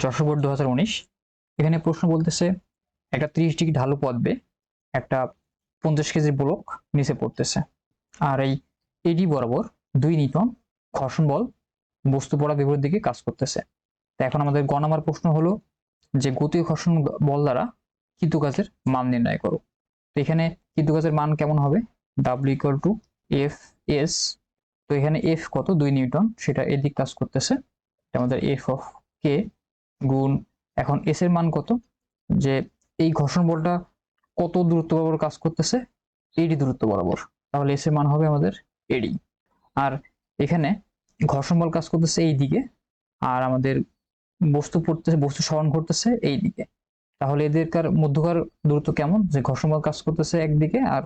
Jessore board 2019। এখানে প্রশ্ন বলতেছে একটা 30 ডিগ্রি ঢালু পথ বেয়ে একটা 50 কেজি ব্লক নিচে পড়তেছে, আর এই এডি বরাবর 2 নিউটন ঘর্ষণ বল বস্তু পড়া বিপরীত দিকে কাজ করতেছে। তো এখন আমাদের গ নাম্বার প্রশ্ন হলো যে গতীয় ঘর্ষণ বল দ্বারা কৃত কাজের মান নির্ণয় করো। তো এখানে কৃত কাজের মান কেমন হবে? W equal to F S. তো এখানে এফ কত? 2 নিউটন, সেটা এদিক কাজ করতেছে, আমাদের এফ অফ কে গুণ এখন এস এর মান কত, যে এই ঘর্ষণ বলটা কত দূরত্ব বরাবর কাজ করতেছে, এডি দূরত্ব বরাবর, তাহলে এস এর মান হবে আমাদের এডি। আর এখানে ঘর্ষণ বল কাজ করতেছে এই দিকে, আর আমাদের বস্তু পড়তেছে, বস্তু সরণ করতেছে এই দিকে, তাহলে এদেরকার মধ্যকার দূরত্ব কেমন? যে ঘর্ষণ বল কাজ করতেছে একদিকে আর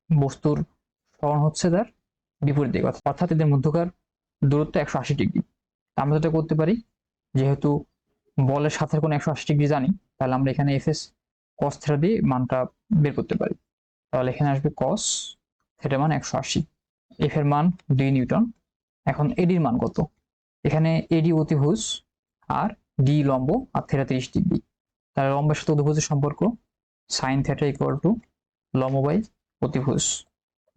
বস্তুর সরণ হচ্ছে তার বিপরীত দিকে, অর্থাৎ এদের মধ্যকার দূরত্ব 180 ডিগ্রি। আমরা যেটা করতে পারি, যেহেতু বলের সাথে কোনো 180 ডিগ্রি জানি, তাহলে আমরা এখানে এফ এস কস থিটা দিয়ে মানটা বের করতে পারি। তাহলে এখানে আসবে কস থিটা মান 180, এফ এর মান 2 নিউটন। এখন এডির মান কত? এখানে এডি অতিভুজ আর ডি লম্ব আর থিটা 30 ডিগ্রি, তাহলে লম্বের সাথে অতিভুজের সম্পর্ক সাইন থিটা ইকুয়াল টু লম্ব বাই অতিভুজ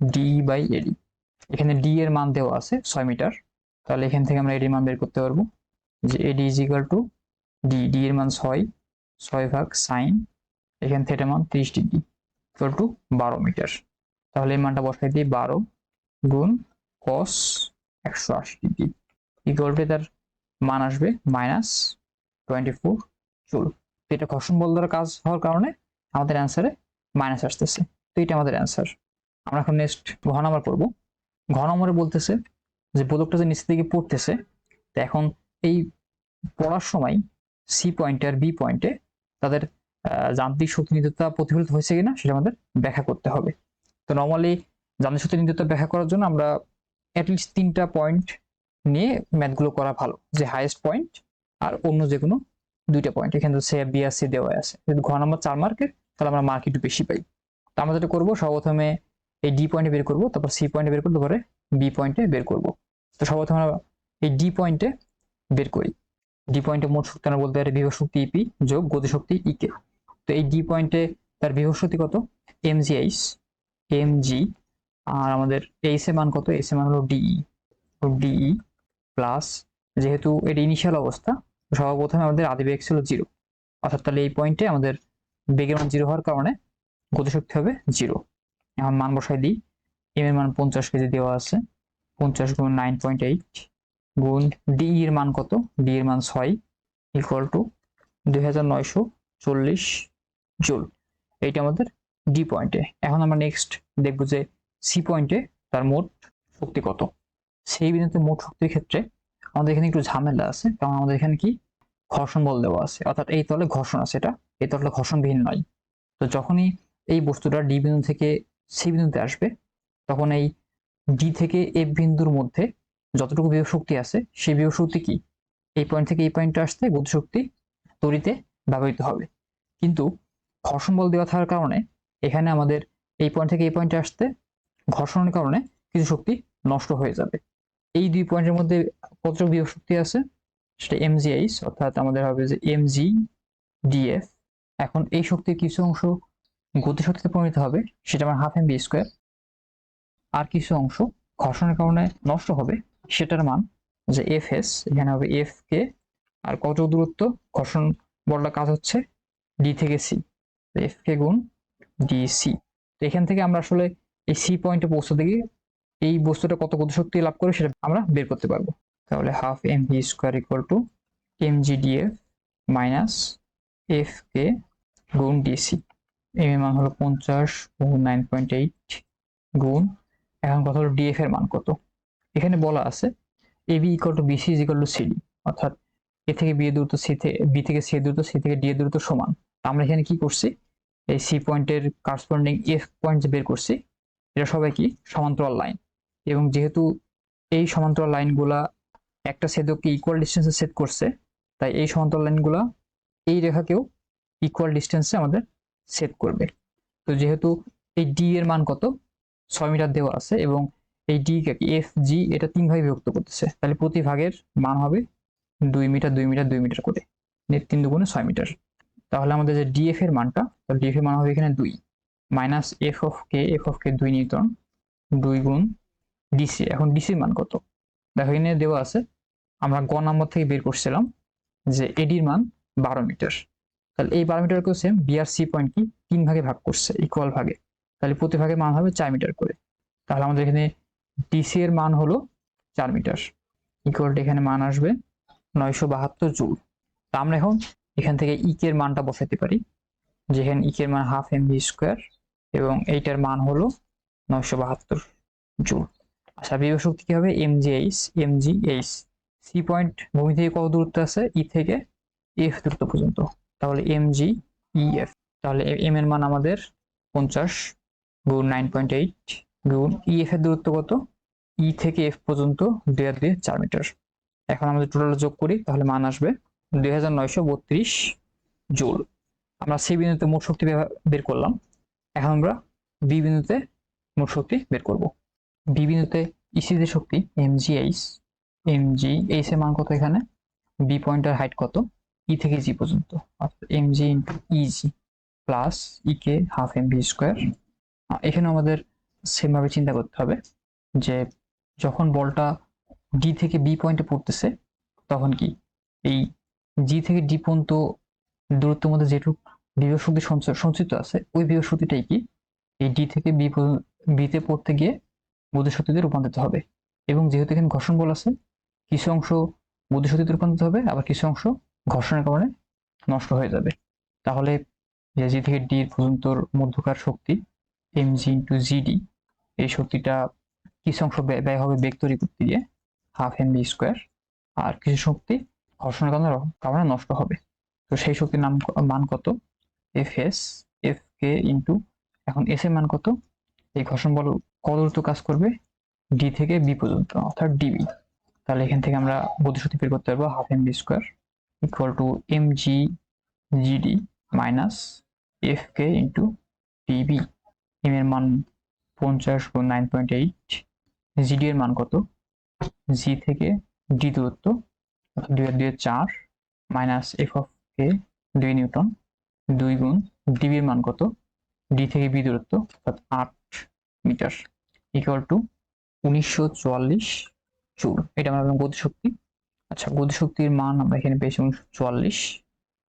ডি বাই এডি। এখানে ডি এর মান দেওয়া আছে 6 মিটার, তাহলে এখান থেকে আমরা এডির মান বের করতে পারবো যে এডি ইজ ইকুয়াল টু ডি এর মান 6 ভাগ সাইন, এখান থেকে মান 30 ডিগ্রি ইকুয়াল টু 12 মিটার। তাহলে এই মানটা বসাই দিই 12 গুণ কস 180 ডিগ্রি ইকুয়াল টু তার মান আসবে -24 জুল। এটা ঘর্ষণ বল দ্বারা কাজ হওয়ার কারণে আমাদের অ্যান্সারে মাইনাস আসতেছে। তো এটা আমাদের অ্যান্সার। আমরা এখন নেক্সট ঘ নাম্বার করব। ঘ নম্বরে বলতেছে যে বলকটা যে নিচের দিকে পড়তেছে, তো এখন এই পড়ার সময় সি পয়েন্টে আর বি পয়েন্টে তাদের যান্ত্রিক শক্তি নির্দেশতা প্রতিফলিত হয়েছে কিনা সেটা আমাদের ব্যাখ্যা করতে হবে। তো নর্মালি যান্ত্রিক শক্তি নির্দেশতা ব্যাখ্যা করার জন্য আমরা অ্যাটলিস্ট 3টা পয়েন্ট নিয়ে ম্যাথগুলো করা ভালো, যে হাইয়েস্ট পয়েন্ট আর অন্য যে কোনো 2টা পয়েন্ট। এখানে সে বি আর সি দেওয়া আছে, যদি ঘ নম্বর 4 মার্কের তাহলে আমরা মার্ক একটু বেশি পাই। তো আমরা যেটা করবো, সর্বপ্রথমে এই ডি পয়েন্টে বের করবো, তারপর সি পয়েন্টে বের করবো, তারপরে বি পয়েন্টে বের করবো। তো সর্বপ্রথমে আমরা এই ডি পয়েন্টে বের করি। ডি পয়েন্টে মোট শক্তি আমরা বলতে পারি বিভব শক্তি ইপি যোগ গতিশক্তি ইকে। তো এই ডি পয়েন্টে তার বিভব শক্তি কত? এমজিএইচ এমজি, আর আমাদের এইচ এর মান কত? এইচ এর মান হলো ডিই প্লাস, যেহেতু এটা ইনিশিয়াল অবস্থা, সর্বপ্রথমে আমাদের আদি বেগ ছিল 0, অর্থাৎ তাহলে এই পয়েন্টে আমাদের বেগের মান 0 হওয়ার কারণে গতিশক্তি হবে 0। এখন মান বসাই দিই, এম এর মান 50 কেজি দেওয়া আছে, 50 গুণ 9.8 গুণ ডি এর মান কত? ডি এর মান 6 ইকুয়াল টু 2940 জুল। এইটা আমাদের ডি পয়েন্টে। এখন আমরা নেক্সট দেখব যে সি পয়েন্টে তার মোট শক্তি কত। সেই বিন্দুতে মোট শক্তির ক্ষেত্রে আমাদের এখানে একটু ঝামেলা আছে, কারণ আমাদের এখানে কি ঘর্ষণ বল দেওয়া আছে, অর্থাৎ এই তলে ঘর্ষণ আছে, এটা এই তলে ঘর্ষণবিহীন নয়। তো যখনই এই বস্তুটা ডি বিন্দু থেকে সি বিন্দুতে আসবে, তখন এই ডি থেকে এফ বিন্দুর মধ্যে যতটুকু বিভব শক্তি আছে সেই বিভব শক্তি কি এই পয়েন্ট থেকে এই পয়েন্টে আসতে গতিশক্তি তড়িতে ব্যবহৃত হবে। কিন্তু ঘর্ষণ বল দেওয়া থাকার কারণে এখানে আমাদের এই পয়েন্ট থেকে এই পয়েন্টে আসতে ঘর্ষণের কারণে কিছু শক্তি নষ্ট হয়ে যাবে। এই দুই পয়েন্টের মধ্যে কতটুকু বিভব শক্তি আছে সেটা এমজিএইচ, অর্থাৎ আমাদের হবে যে এমজি ডিএফ। এখন এই শক্তির কিছু অংশ গতিশক্তিতে পরিণত হবে, সেটা আমার হাফ এম বি স্কোয়ার, আর কিছু অংশ ঘর্ষণের কারণে নষ্ট হবে, সেটার মান যে এফ এস, এখানে হবে এফ কে, আর কত দূরত্ব ঘর্ষণ বলটা কাজ হচ্ছে ডি থেকে সি, এফ কে গুণ ডিসি। তো এখান থেকে আমরা আসলে এই সি পয়েন্টে পৌঁছতে গিয়ে এই বস্তুটা কত গতিশক্তি লাভ করে সেটা আমরা বের করতে পারবো। তাহলে half M V square equal to M G DF minus F কে গুণ ডিসি। এম এর মান হলো 50 গুণ 9.8 গুণ, এখন কথা হলো ডিএফ এর মান কত। এখানে বলা আছে AB equal to BC is equal to CD, অর্থাৎ এ থেকে বি এর দূরত্ব, বি থেকে সি এর দূরত্ব, সি থেকে ডি এর দূরত্ব সমান। আমরা এখানে কি করছি, এই সি পয়েন্টের করেসপন্ডিং এফ পয়েন্ট যে বের করছি, এটা সবাই কি সমান্তরাল লাইন, এবং যেহেতু এই সমান্তরাল লাইনগুলা একটা ছেদককে ইকুয়াল ডিস্টেন্সে সেট করছে, তাই এই সমান্তরাল লাইনগুলা এই রেখাকেও ইকুয়াল ডিস্টেন্সে আমাদের সেট করবে। তো যেহেতু এই ডি এর মান কত 6 মিটার দেওয়া আছে, এবং এই ডি কে এফ জি এটা 3 ভাগে বিভক্ত করতেছে, তাহলে প্রতি ভাগের মান হবে 2 মিটার 2 মিটার 2 মিটার করে। 3 দুগুণে 6 মিটার। তাহলে আমাদের যে ডিএফ এর মানটা, ডিএফ এর মান হবে এখানে 2 minus F of K 2 Newton, 2 গুণ ডিসি। এখন ডিসির মান কত দেখো এখানে দেওয়া আছে, আমরা গ নাম্বার থেকে বের করছিলাম যে এডির মান 12 মিটার। তাহলে এই 12 মিটারকেও সেম বিআরসি পয়েন্ট কি 3 ভাগে ভাগ করছে ইকুয়াল ভাগে, তাহলে প্রতি ভাগে মান হবে 4 মিটার করে। তাহলে আমাদের এখানে ডিসি এর মান হলো 4 মিটার, ইকুয়ালটা এখানে মান আসবে 972 জুল। তা আমরা এখন এখান থেকে ইকে এর মানটা বসাতে পারি, যেখানে ইকে এর মান হাফ এমভি স্কোয়ার এবং এইটার মান হলো 972 জুল। আচ্ছা বিভব শক্তি কি হবে এমজিএইচ। সি পয়েন্ট ভূমি থেকে কত দূরত্ব আছে, ই থেকে এফ দূরত্ব পর্যন্ত, তাহলে এমজি ইএফ। তাহলে এম এর মান আমাদের 50 গুণ 9.8 গুণ ইএফ এর দূরত্ব কত, ই থেকে এফ পর্যন্ত 2.4 মিটার। এখন আমাদের টোটাল যোগ করি, তাহলে মান আসবে 2932 জুল। আমরা সি বিন্দুতে মোট শক্তি বের করলাম, এখন আমরা বি বিন্দুতে মোট শক্তি বের করব। বি বিন্দুতে ইসি যে শক্তি এমজিএইচ এর মান কত, এখানে বি পয়েন্টের হাইট কত, ই থেকে জি পর্যন্ত, অর্থাৎ এমজি ইন্টু ইজি প্লাস ইকে হাফ এমভি স্কোয়ার। এখানে আমাদের সেম ভাবে চিন্তা করতে হবে যে যখন বলটা ডি থেকে বি পয়েন্টে পড়তেছে তখন কি এই জি থেকে ডি পর্যন্ত দূরত্বের মধ্যে যেটুকু বিভব শক্তি সঞ্চিত আছে ওই বিভব শক্তিটাই কি এই ডি থেকে বিতে পড়তে গিয়ে গতি শক্তিতে রূপান্তরিত হবে। এবং যেহেতু এখানে ঘর্ষণ বল আছে, কিছু অংশ গতি শক্তিতে রূপান্তরিত হবে, আবার কিছু অংশ ঘর্ষণের কারণে নষ্ট হয়ে যাবে। তাহলে জি থেকে ডি পর্যন্ত মধ্যকার শক্তি এমজি ইন্টু জিডি, এই শক্তিটা কিছু অংশ ব্যয় হবে বেগ তৈরি করতে গিয়ে হাফ এমভি স্কোয়ার, আর কিছু শক্তি ঘর্ষণের কারণে নষ্ট হবে। তো সেই শক্তির মান কত, এফ কে ইন্টু, এখন এস এর মান কত, এই ঘর্ষণ বল কত দূরত্ব কাজ করবে ডি থেকে বি পর্যন্ত অর্থাৎ ডিবি। তাহলে এখান থেকে আমরা গতিশক্তি বের করতে পারবো half MV square equal to MG GD minus F কে ইন্টু ডিবি। এম এর মান 50 গুণ 9.8, জিডি এর মান কত, জি থেকে ডি দূরত্ব 2.4 minus F of K 2 Newton, 2 গুণ ডিবি এর মান কত, ডি থেকে বি দূরত্ব অর্থাৎ 8 মিটার ইকুয়াল টু 1944 জুল। এটা আমরা গতিশক্তি। আচ্ছা গতিশক্তির মান আমরা এখানে পেয়েছি 1944,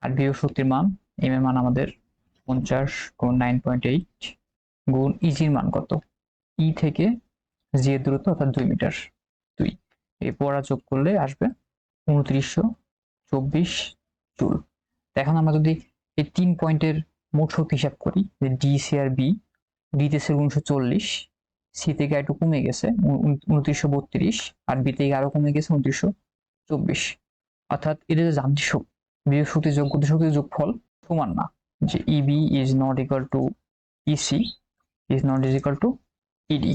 আর বিভব শক্তির মান এম এর মান আমাদের 50 গুণ 9.8 গুণ ইজির মান কত, ই থেকে জি এর দূরত্ব অর্থাৎ 2 মিটার, 2 এই পড়া যোগ করলে আসবে 2924 জুল। এখন আমরা যদি এই 3 পয়েন্টের মোট শক্তি হিসাব করি যে ডি সি আর বি, ডিতে ছিল 1940, সি থেকে একটু কমে গেছে 2932, আর বি থেকে আরো কমে গেছে 2924, অর্থাৎ এদের যে যান্ত্রিক শক্তি বিভব শক্তি যোগ গতি শক্তির যোগফল সমান না, যে EB is not equal to EC is not is equal to ED.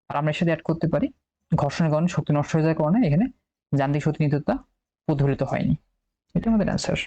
আর আমরা এর সাথে অ্যাড করতে পারি ঘর্ষণের কারণে শক্তি নষ্ট হয়ে যাওয়ার কারণে এখানে যান্ত্রিক শক্তি নিত্যতা প্রতিফলিত হয়নি। এটা আমাদের অ্যান্সার।